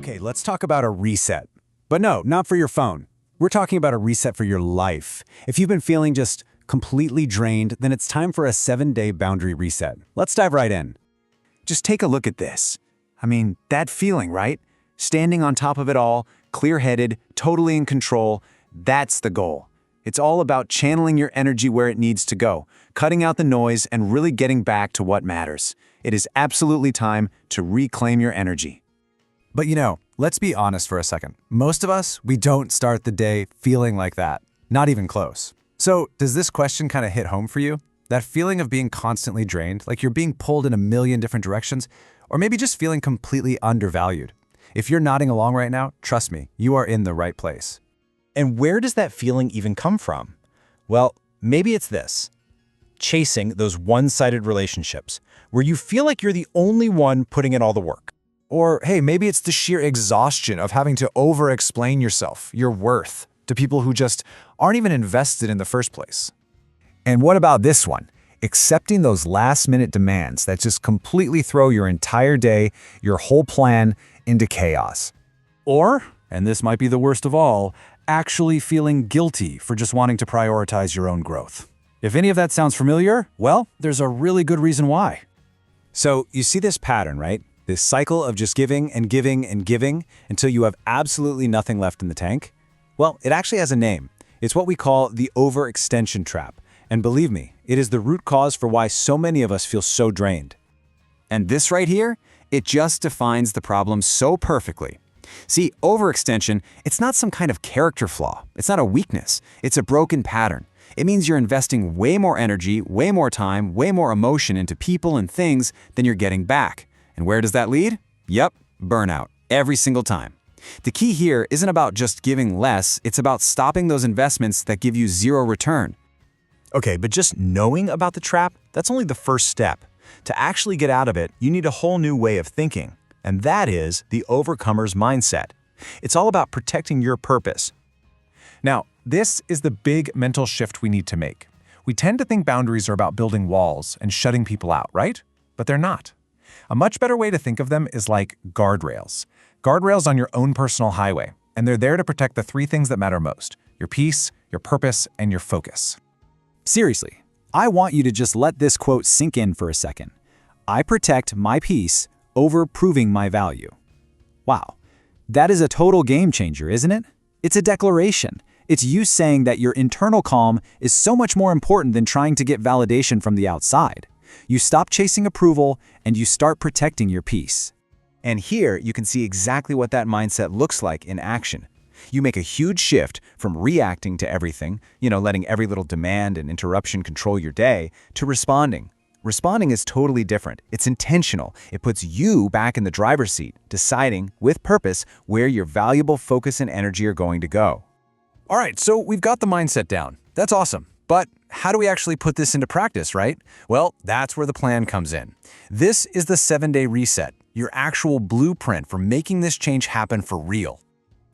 Okay, let's talk about a reset. But no, not for your phone. We're talking about a reset for your life. If you've been feeling just completely drained, then it's time for a 7-day boundary reset. Let's dive right in. Just take a look at this. I mean, that feeling, right? Standing on top of it all, clear-headed, totally in control, that's the goal. It's all about channeling your energy where it needs to go, cutting out the noise, and really getting back to what matters. It is absolutely time to reclaim your energy. But let's be honest for a second. Most of us, we don't start the day feeling like that. Not even close. So, does this question kind of hit home for you? That feeling of being constantly drained, like you're being pulled in a million different directions, or maybe just feeling completely undervalued? If you're nodding along right now, trust me, you are in the right place. And where does that feeling even come from? Well, maybe it's this. Chasing those one-sided relationships, where you feel like you're the only one putting in all the work. Or, hey, maybe it's the sheer exhaustion of having to over-explain yourself, your worth, to people who just aren't even invested in the first place. And what about this one? Accepting those last-minute demands that just completely throw your entire day, your whole plan, into chaos. Or, and this might be the worst of all, actually feeling guilty for just wanting to prioritize your own growth. If any of that sounds familiar, well, there's a really good reason why. So, you see this pattern, right? This cycle of just giving and giving and giving until you have absolutely nothing left in the tank? Well, it actually has a name. It's what we call the overextension trap. And believe me, it is the root cause for why so many of us feel so drained. And this right here, it just defines the problem so perfectly. See, overextension, it's not some kind of character flaw. It's not a weakness. It's a broken pattern. It means you're investing way more energy, way more time, way more emotion into people and things than you're getting back. And where does that lead? Yep, burnout, every single time. The key here isn't about just giving less, it's about stopping those investments that give you zero return. Okay, but just knowing about the trap, that's only the first step. To actually get out of it, you need a whole new way of thinking, and that is the overcomer's mindset. It's all about protecting your purpose. Now, this is the big mental shift we need to make. We tend to think boundaries are about building walls and shutting people out, right? But they're not. A much better way to think of them is like guardrails. Guardrails on your own personal highway, and they're there to protect the 3 things that matter most: your peace, your purpose, and your focus. Seriously, I want you to just let this quote sink in for a second. I protect my peace over proving my value. Wow, that is a total game changer, isn't it? It's a declaration. It's you saying that your internal calm is so much more important than trying to get validation from the outside. You stop chasing approval and you start protecting your peace. And here you can see exactly what that mindset looks like in action. You make a huge shift from reacting to everything, letting every little demand and interruption control your day, to responding. Responding is totally different. It's intentional. It puts you back in the driver's seat, deciding, with purpose, where your valuable focus and energy are going to go. All right, so we've got the mindset down. That's awesome. But how do we actually put this into practice, right? Well, that's where the plan comes in. This is the 7-day reset, your actual blueprint for making this change happen for real.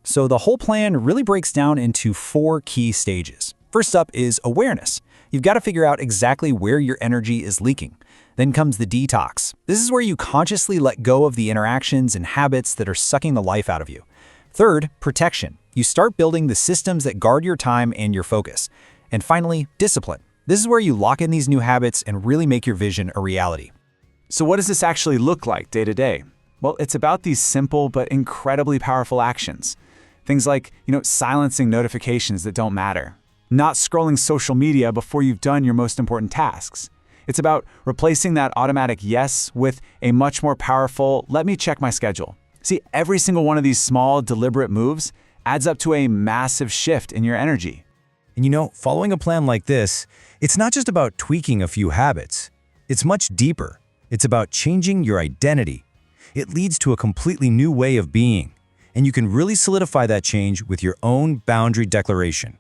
So the whole plan really breaks down into 4 key stages. First up is awareness. You've got to figure out exactly where your energy is leaking. Then comes the detox. This is where you consciously let go of the interactions and habits that are sucking the life out of you. Third, protection. You start building the systems that guard your time and your focus. And finally, discipline. This is where you lock in these new habits and really make your vision a reality. So what does this actually look like day to day? Well, it's about these simple but incredibly powerful actions. Things like, silencing notifications that don't matter. Not scrolling social media before you've done your most important tasks. It's about replacing that automatic yes with a much more powerful, let me check my schedule. See, every single one of these small, deliberate moves adds up to a massive shift in your energy. And following a plan like this, it's not just about tweaking a few habits. It's much deeper. It's about changing your identity. It leads to a completely new way of being. And you can really solidify that change with your own boundary declaration.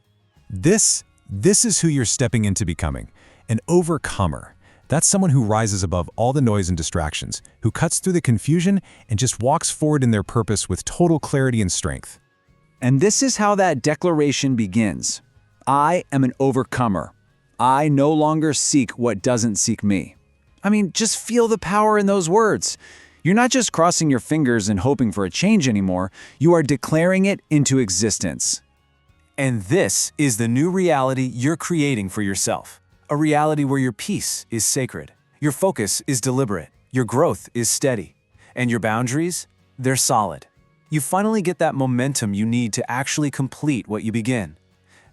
This is who you're stepping into becoming, an overcomer. That's someone who rises above all the noise and distractions, who cuts through the confusion and just walks forward in their purpose with total clarity and strength. And this is how that declaration begins. I am an overcomer. I no longer seek what doesn't seek me. I mean, just feel the power in those words. You're not just crossing your fingers and hoping for a change anymore, you are declaring it into existence. And this is the new reality you're creating for yourself. A reality where your peace is sacred, your focus is deliberate, your growth is steady, and your boundaries, they're solid. You finally get that momentum you need to actually complete what you begin.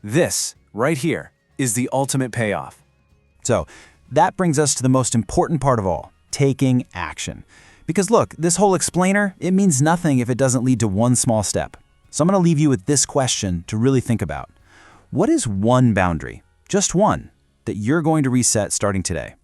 This, right here, is the ultimate payoff. So, that brings us to the most important part of all, taking action. Because look, this whole explainer, it means nothing if it doesn't lead to one small step. So I'm going to leave you with this question to really think about. What is one boundary, just one, that you're going to reset starting today?